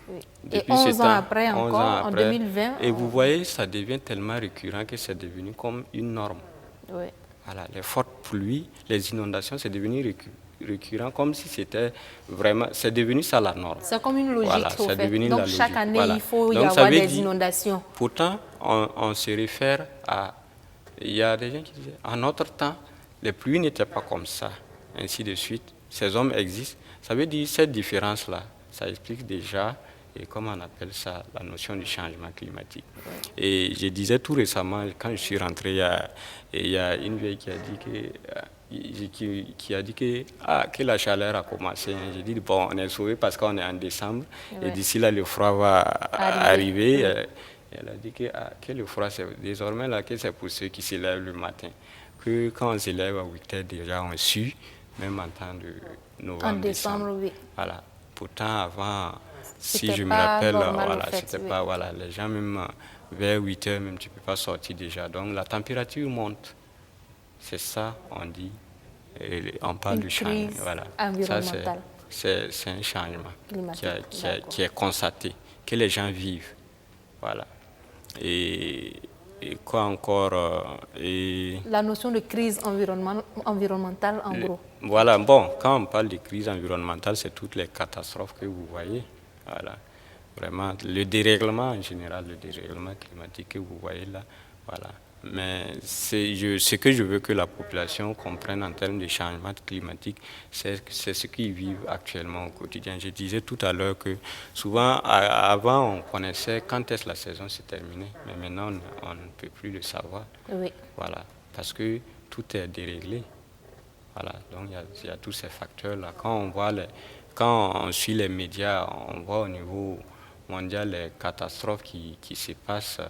Oui. Depuis Et 11 ce ans temps, après 11 encore, ans en après, 2020. Et vous voyez, ça devient tellement récurrent que c'est devenu comme une norme. Oui. Voilà, les fortes pluies, les inondations, c'est devenu récurrent, comme si c'était vraiment, c'est devenu ça la norme. C'est comme une logique, Voilà, au c'est fait. devenu Donc la chaque logique. année, Voilà. il faut y Donc, ça avoir veut des dire- inondations. Pourtant, on se réfère à... Il y a des gens qui disaient, en notre temps, les pluies n'étaient pas comme ça, ainsi de suite. Ces hommes existent. Ça veut dire cette différence-là, ça explique déjà, et comment on appelle ça, la notion du changement climatique. Et je disais tout récemment, quand je suis rentré, il y a une vieille qui a dit que la chaleur a commencé. J'ai dit, bon, on est sauvé parce qu'on est en décembre, et d'ici là, le froid va arriver. Elle a dit que le froid, c'est désormais là, que c'est pour ceux qui se lèvent le matin. Que quand on se lève à 8 heures, déjà, on sue, même en temps de novembre, En décembre, oui. Voilà. Pourtant, avant, si C'était je me pas rappelle, normal, voilà, en fait, c'était oui. pas, voilà, les gens, même vers 8 heures, même, tu ne peux pas sortir déjà. Donc, la température monte. C'est ça, on dit. Et on parle Une du changement. crise Voilà. environnementale. C'est un changement Climatique, qui est constaté, que les gens vivent. Voilà. Et quoi encore La notion de crise environnementale, en gros. Voilà, bon, quand on parle de crise environnementale, c'est toutes les catastrophes que vous voyez. Voilà. Vraiment, le dérèglement en général, le dérèglement climatique que vous voyez là. Voilà. Mais ce que je veux que la population comprenne en termes de changement climatique, c'est ce qu'ils vivent actuellement au quotidien. Je disais tout à l'heure que souvent, avant, on connaissait quand est-ce la saison se terminait, mais maintenant, on ne peut plus le savoir. Oui. Voilà, parce que tout est déréglé. Voilà, donc il y a tous ces facteurs-là. Quand on suit les médias, on voit au niveau mondial les catastrophes qui se passent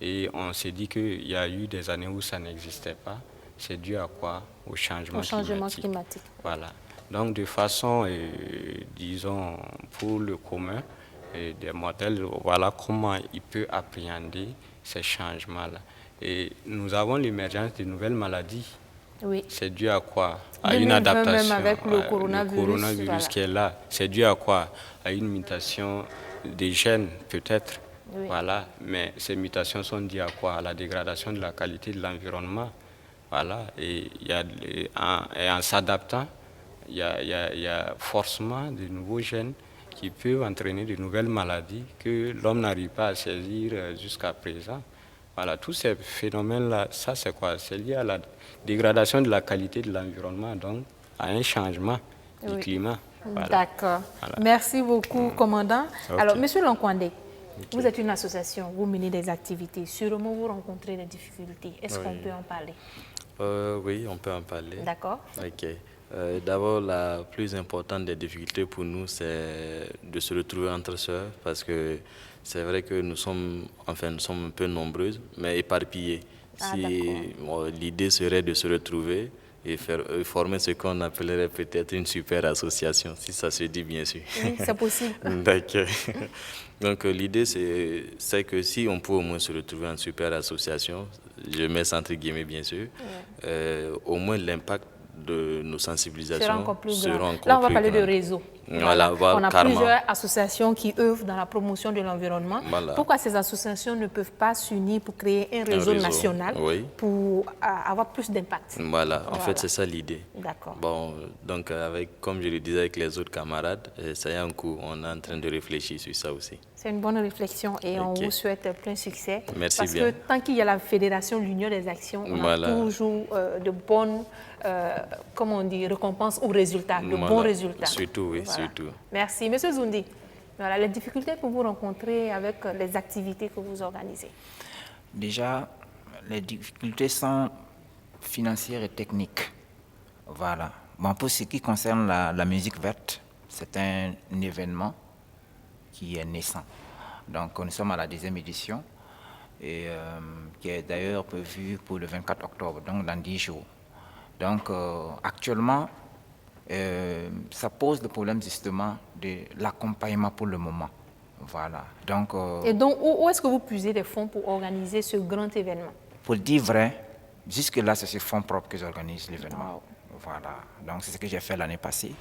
et on se dit qu'il y a eu des années où ça n'existait pas. C'est dû à quoi? Au changement climatique. Voilà. Donc de façon, disons, pour le commun des modèles, voilà comment il peut appréhender ces changements-là. Et nous avons l'émergence de nouvelles maladies. Oui. C'est dû à quoi? À une adaptation. Même avec le coronavirus, voilà. Qui est là. C'est dû à quoi? À une mutation des gènes, peut-être. Oui. Voilà. Mais ces mutations sont dues à quoi? À la dégradation de la qualité de l'environnement. Voilà. Et en s'adaptant, il y a forcément de nouveaux gènes qui peuvent entraîner de nouvelles maladies que l'homme n'arrive pas à saisir jusqu'à présent. Voilà, tous ces phénomènes-là, ça c'est quoi? C'est lié à la dégradation de la qualité de l'environnement, donc à un changement du climat. Voilà. D'accord. Voilà. Merci beaucoup, commandant. Okay. Alors, Monsieur Lankwandé, vous êtes une association, vous menez des activités. Sûrement, vous rencontrez des difficultés. Est-ce qu'on peut en parler? Oui, on peut en parler. D'accord. Ok. D'abord, la plus importante des difficultés pour nous, c'est de se retrouver entre sœurs, parce que c'est vrai que nous sommes un peu nombreuses, mais éparpillées. L'idée serait de se retrouver et former ce qu'on appellerait peut-être une super association, si ça se dit bien sûr. Oui, c'est possible. D'accord. Donc l'idée, c'est que si on peut au moins se retrouver en super association, je mets ça entre guillemets bien sûr, au moins l'impact de nos sensibilisations sera encore plus grand. Là, on va parler de réseau. Voilà, on a carrément. plusieurs associations qui œuvrent dans la promotion de l'environnement. Voilà. Pourquoi ces associations ne peuvent pas s'unir pour créer un réseau national pour avoir plus d'impact? Voilà, en fait, c'est ça l'idée. D'accord. Bon, donc, comme je le disais avec les autres camarades, ça y est, un coup, on est en train de réfléchir sur ça aussi. C'est une bonne réflexion et on vous souhaite plein succès. Merci bien. Parce que tant qu'il y a la Fédération de l'Union des actions, on a toujours de bonnes comment on dit, récompenses ou résultats, de bons résultats. Surtout, oui, surtout. Merci. Monsieur Zoundi, voilà, les difficultés que vous rencontrez avec les activités que vous organisez. Déjà, les difficultés sont financières et techniques. Voilà. Bon, pour ce qui concerne la musique verte, c'est un événement qui est naissant. Donc, nous sommes à la 10e édition et qui est d'ailleurs prévue pour le 24 octobre, donc dans 10 jours. Donc, actuellement, ça pose le problème justement de l'accompagnement pour le moment. Voilà. Donc, Et donc, où est-ce que vous puisez des fonds pour organiser ce grand événement? pour dire vrai, jusque-là, c'est sur fonds propres que j'organise l'événement. Voilà. Donc, c'est ce que j'ai fait l'année passée.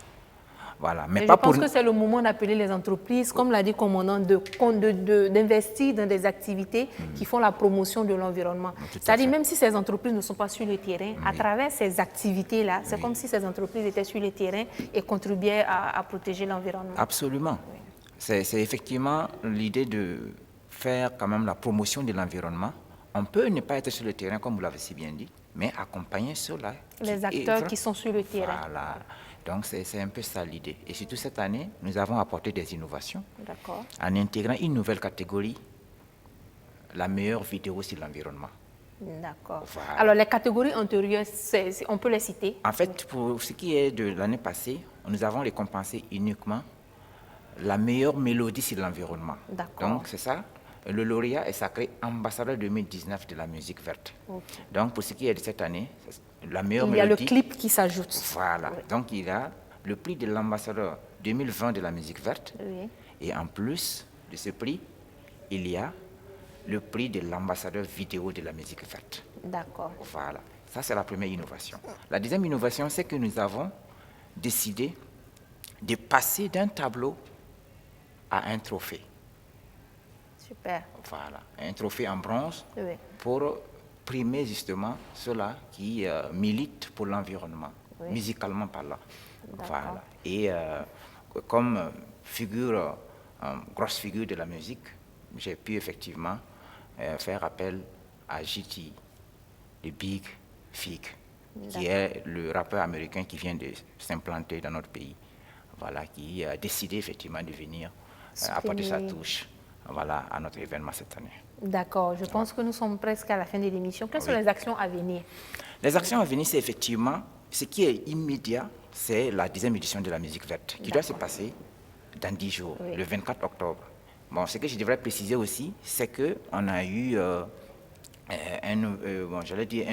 Voilà. Mais je pense que c'est le moment d'appeler les entreprises, comme l'a dit le commandant, d'investir dans des activités qui font la promotion de l'environnement. C'est-à-dire, même si ces entreprises ne sont pas sur le terrain, à travers ces activités-là, c'est comme si ces entreprises étaient sur le terrain et contribuaient à protéger l'environnement. Absolument. C'est effectivement l'idée de faire quand même la promotion de l'environnement. On peut ne pas être sur le terrain, comme vous l'avez si bien dit, mais accompagner ceux-là. Les acteurs qui sont sur le terrain. Voilà. Donc, c'est un peu ça l'idée. Et surtout cette année, nous avons apporté des innovations en intégrant une nouvelle catégorie, la meilleure vidéo sur l'environnement. D'accord. Voilà. Alors, les catégories antérieures, on peut les citer? En fait, pour ce qui est de l'année passée, nous avons récompensé uniquement la meilleure mélodie sur l'environnement. Donc, c'est ça. Le lauréat est sacré ambassadeur 2019 de la musique verte. Donc, pour ce qui est de cette année, la meilleure mélodie... Il y a le clip qui s'ajoute. Voilà. Donc, il y a le prix de l'ambassadeur 2020 de la musique verte. Et en plus de ce prix, il y a le prix de l'ambassadeur vidéo de la musique verte. D'accord. Voilà. Ça, c'est la première innovation. La deuxième innovation, c'est que nous avons décidé de passer d'un tableau à un trophée. Super. Voilà, un trophée en bronze pour primer justement ceux-là qui militent pour l'environnement, musicalement parlant. Voilà. Et comme figure, grosse figure de la musique, j'ai pu effectivement faire appel à JT, le Big Fig, qui est le rappeur américain qui vient de s'implanter dans notre pays. Voilà, qui a décidé effectivement de venir apporter sa touche. Voilà, à notre événement cette année. D'accord, je pense que nous sommes presque à la fin de l'émission. Quelles sont les actions à venir? Les actions à venir, c'est effectivement, ce qui est immédiat, c'est la 10e édition de la musique verte, qui doit se passer dans 10 jours, le 24 octobre. Bon, ce que je devrais préciser aussi, c'est qu'on a eu un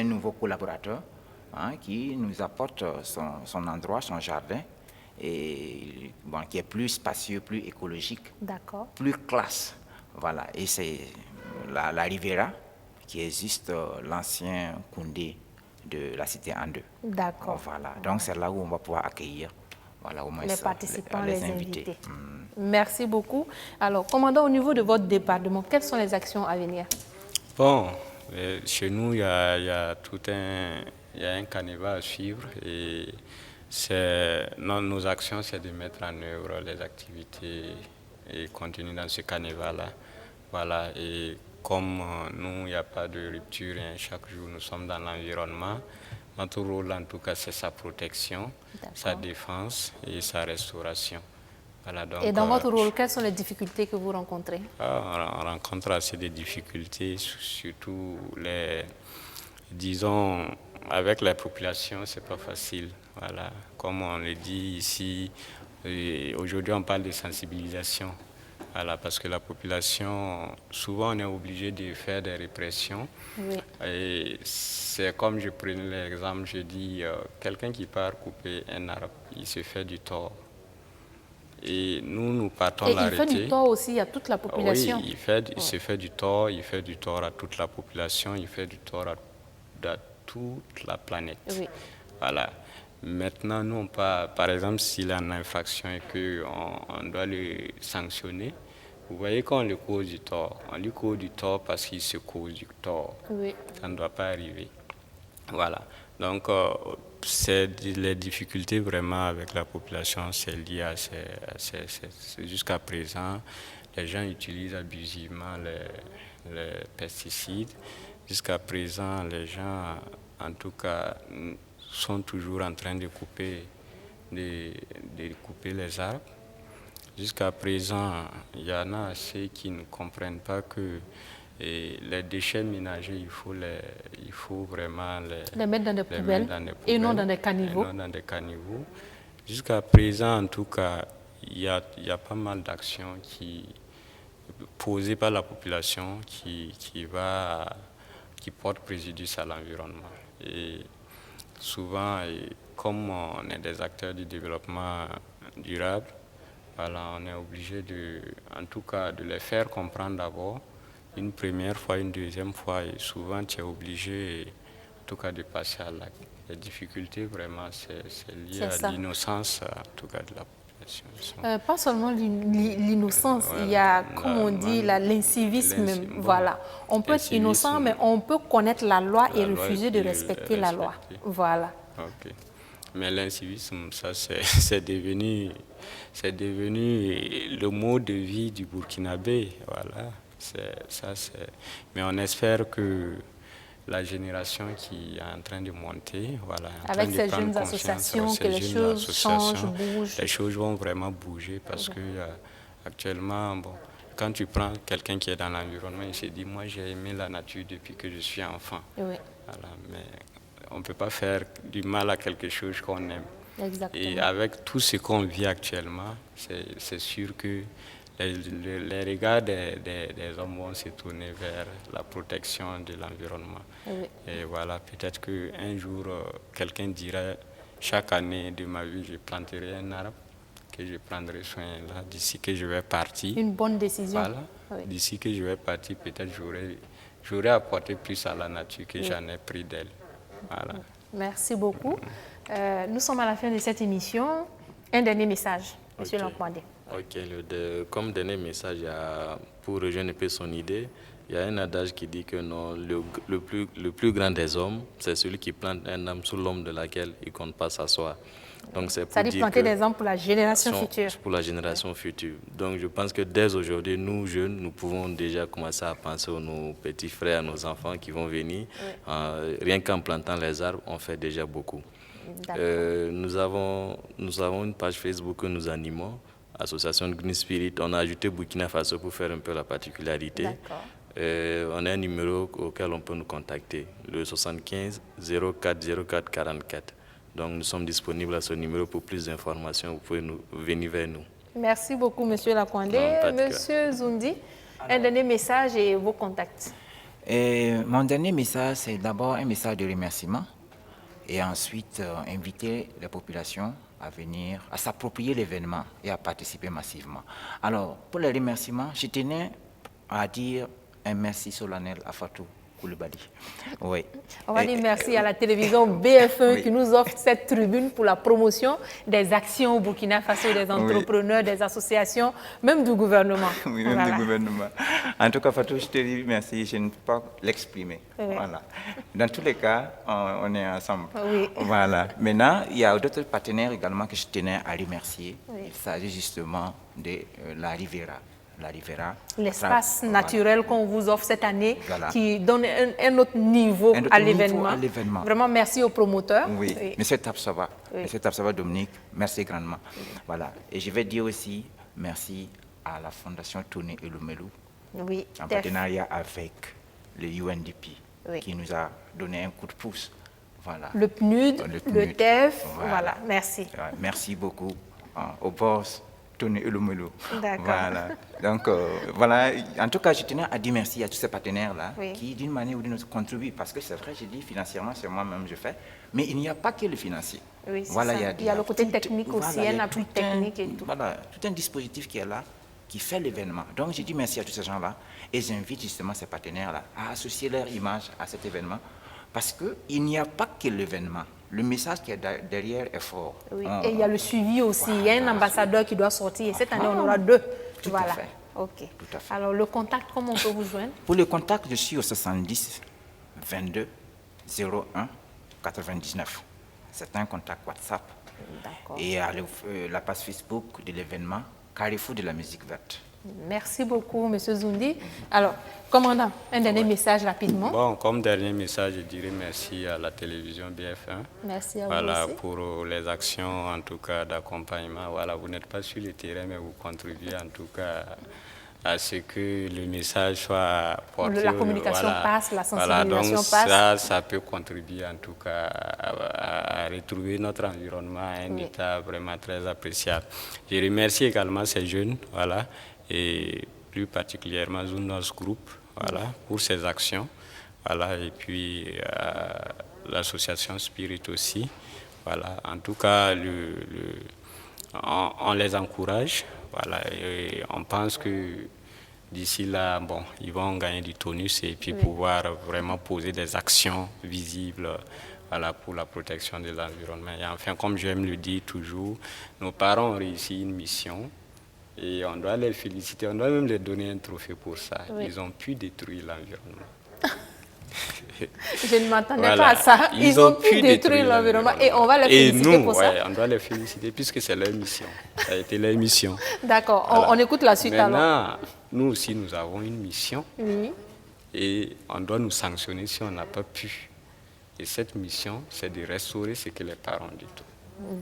nouveau collaborateur qui nous apporte son endroit, son jardin, et qui est plus spacieux, plus écologique, plus classe. Voilà, et c'est la Riviera qui existe, l'ancien Koundé de la cité en deux. D'accord. Voilà, donc c'est là où on va pouvoir accueillir au moins les participants, les invités. Merci beaucoup. Alors, commandant, au niveau de votre département, quelles sont les actions à venir? Bon, chez nous, il y a un canevas à suivre et nos actions, c'est de mettre en œuvre les activités et continuer dans ce canevas-là. Voilà, et comme nous, il n'y a pas de rupture, chaque jour nous sommes dans l'environnement, notre rôle en tout cas, c'est sa protection, sa défense et sa restauration. Voilà, donc, et dans votre rôle, quelles sont les difficultés que vous rencontrez? On rencontre assez de difficultés, surtout disons, avec la population, c'est pas facile. Voilà, comme on le dit ici, aujourd'hui on parle de sensibilisation. Voilà, parce que la population, souvent on est obligé de faire des répressions. Et c'est comme je prenais l'exemple, je dis, quelqu'un qui part couper un arbre, il se fait du tort. Et nous partons l'arrêter. Et il fait du tort aussi à toute la population. Oui, il se fait du tort, il fait du tort à toute la population, il fait du tort à toute la planète. Voilà. Maintenant, nous, par exemple, s'il a une infraction et qu'on doit le sanctionner, vous voyez qu'on lui cause du tort. On lui cause du tort parce qu'il se cause du tort. Ça ne doit pas arriver. Voilà. Donc, les difficultés vraiment avec la population, c'est lié à jusqu'à présent, les gens utilisent abusivement les pesticides. Jusqu'à présent, les gens, en tout cas, sont toujours en train de couper les arbres. Jusqu'à présent, il y en a assez qui ne comprennent pas que les déchets ménagers, il faut vraiment les mettre dans des poubelles et non dans des caniveaux. Jusqu'à présent, en tout cas, il y a pas mal d'actions posées par la population qui portent préjudice à l'environnement. Et souvent, comme on est des acteurs du développement durable, voilà, on est obligé en tout cas, de les faire comprendre d'abord, une première fois, une deuxième fois, et souvent tu es obligé, en tout cas, de passer à l'acte. Les difficultés, vraiment, c'est lié à l'innocence, en tout cas, de la population. Pas seulement l'innocence, Voilà, il y a, comme on dit, l'incivisme. Voilà. On peut être innocent, mais on peut connaître la loi et refuser de respecter la loi. Voilà. Ok. Mais l'incivisme, ça, c'est devenu le mot de vie du Burkinabé. Voilà. Mais on espère que la génération qui est en train de monter, voilà, avec ces jeunes associations, que les choses changent, bougent. Les choses vont vraiment bouger parce que actuellement, bon, quand tu prends quelqu'un qui est dans l'environnement, il se dit, moi j'ai aimé la nature depuis que je suis enfant. Oui. Voilà, mais on ne peut pas faire du mal à quelque chose qu'on aime. Exactement. Et avec tout ce qu'on vit actuellement, c'est sûr que les regards des hommes vont se tourner vers la protection de l'environnement. Oui. Et voilà, peut-être qu'un jour, quelqu'un dirait, chaque année de ma vie, je planterai un arbre, que je prendrai soin là, d'ici que je vais partir. Une bonne décision. Voilà, oui. D'ici que je vais partir, peut-être j'aurai apporté plus à la nature que j'en ai pris d'elle. Voilà. Merci beaucoup. Nous sommes à la fin de cette émission. Un dernier message, Monsieur Lampandé. Ok, comme dernier message, pour rejoindre un peu son idée, il y a un adage qui dit que non, le plus grand des hommes, c'est celui qui plante un arbre sous l'ombre de laquelle il ne compte pas s'asseoir. Donc c'est pour dire planter des arbres pour la génération future. Pour la génération future. Donc je pense que dès aujourd'hui, nous jeunes, nous pouvons déjà commencer à penser à nos petits frères, à nos enfants qui vont venir. Oui. Rien qu'en plantant les arbres, on fait déjà beaucoup. Nous avons une page Facebook que nous animons, Association de Green Spirit. On a ajouté Burkina Faso pour faire un peu la particularité. On a un numéro auquel on peut nous contacter, le 75 04 04 44. Donc nous sommes disponibles à ce numéro pour plus d'informations. Vous pouvez venir vers nous. Merci beaucoup, Monsieur Lakwandé. Monsieur Zoundi, un dernier message et vos contacts. Mon dernier message, c'est d'abord un message de remerciement et ensuite inviter les populations à venir, à s'approprier l'événement et à participer massivement. Alors, pour les remerciements, je tenais à dire un merci solennel à Fatou Coulibaly. Oui. On va dire merci à la télévision BF1 qui nous offre cette tribune pour la promotion des actions au Burkina Faso, des entrepreneurs, des associations, même du gouvernement. Oui, même du gouvernement. En tout cas, Fatou, je te dis merci, je ne peux pas l'exprimer. Voilà. Dans tous les cas, on est ensemble. Oui. Voilà. Maintenant, il y a d'autres partenaires également que je tenais à remercier. Il s'agit justement de la Rivera. L'espace naturel qu'on vous offre cette année, qui donne un autre niveau à l'événement. Vraiment, merci aux promoteurs. Oui, Monsieur Tapsava, Monsieur Tapsava Dominique, merci grandement. Voilà. Et je vais dire aussi merci à la Fondation Tony Elumelou, en partenariat avec le UNDP, qui nous a donné un coup de pouce. Voilà. Le PNUD, le TEF, voilà, merci. Merci beaucoup au boss Tony Elumelou. D'accord. Voilà. Donc, voilà. En tout cas, je tenais à dire merci à tous ces partenaires-là qui, d'une manière ou d'une autre, contribuent. Parce que c'est vrai, j'ai dit, financièrement, c'est moi-même je fais. Mais il n'y a pas que le financier. Oui, voilà, il y a le côté technique aussi, un appui technique et tout. Voilà, tout un dispositif qui est là, qui fait l'événement. Donc, j'ai dit merci à tous ces gens-là. Et j'invite justement ces partenaires-là à associer leur image à cet événement. Parce qu'il n'y a pas que l'événement. Le message qui est derrière est fort. Oui. Et il y a le suivi aussi. Il y a un ambassadeur qui doit sortir. Et cette année, on aura 2. Tout à fait. OK. Tout à fait. Alors, le contact, comment on peut vous joindre? Pour le contact, je suis au 70 22 01 99. C'est un contact WhatsApp. Et à la page Facebook de l'événement Carrefour de la musique verte. Merci beaucoup, M. Zoundi. Alors, commandant, un dernier message rapidement. Bon, comme dernier message, je dirais merci à la télévision BF1. Merci à vous voilà, aussi. Pour les actions, en tout cas, d'accompagnement. Voilà, vous n'êtes pas sur le terrain, mais vous contribuez en tout cas à ce que le message soit porté. La communication passe, la sensibilisation donc passe. Ça peut contribuer en tout cas à retrouver notre environnement à un état vraiment très appréciable. Je remercie également ces jeunes, voilà, et plus particulièrement Zundas Group, voilà, pour ces actions, voilà, et puis l'association Spirit aussi, voilà. En tout cas, on les encourage, Voilà, et on pense que d'ici là, bon, ils vont gagner du tonus et puis pouvoir vraiment poser des actions visibles, voilà, pour la protection de l'environnement. Et enfin, comme j'aime le dire toujours, nos parents ont réussi une mission et on doit les féliciter, on doit même les donner un trophée pour ça. Oui. Ils ont pu détruire l'environnement. Je ne m'attendais Voilà. pas à ça. Ils ont pu détruire l'environnement et on va les féliciter pour ça. Et nous, on doit les féliciter puisque c'est leur mission. Ça a été leur mission. D'accord, Voilà. on écoute la suite alors. Maintenant, nous aussi, nous avons une mission Oui. et on doit nous sanctionner si on n'a pas pu. Et cette mission, c'est de restaurer ce que les parents disent.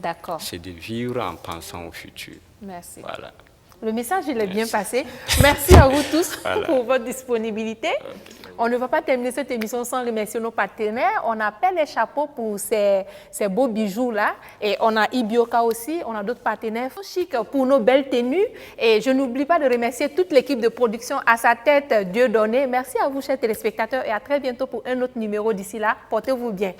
D'accord, C'est de vivre en pensant au futur. merci. Voilà. Le message, il est bien passé. Merci à vous tous pour votre disponibilité. On ne va pas terminer cette émission sans remercier nos partenaires. On a Pelle et Chapeau pour ces beaux bijoux-là. Et on a Ibioka aussi. On a d'autres partenaires chic pour nos belles tenues. Et je n'oublie pas de remercier toute l'équipe de production à sa tête, Dieudonné. Merci à vous, chers téléspectateurs. Et à très bientôt pour un autre numéro. D'ici là, portez-vous bien.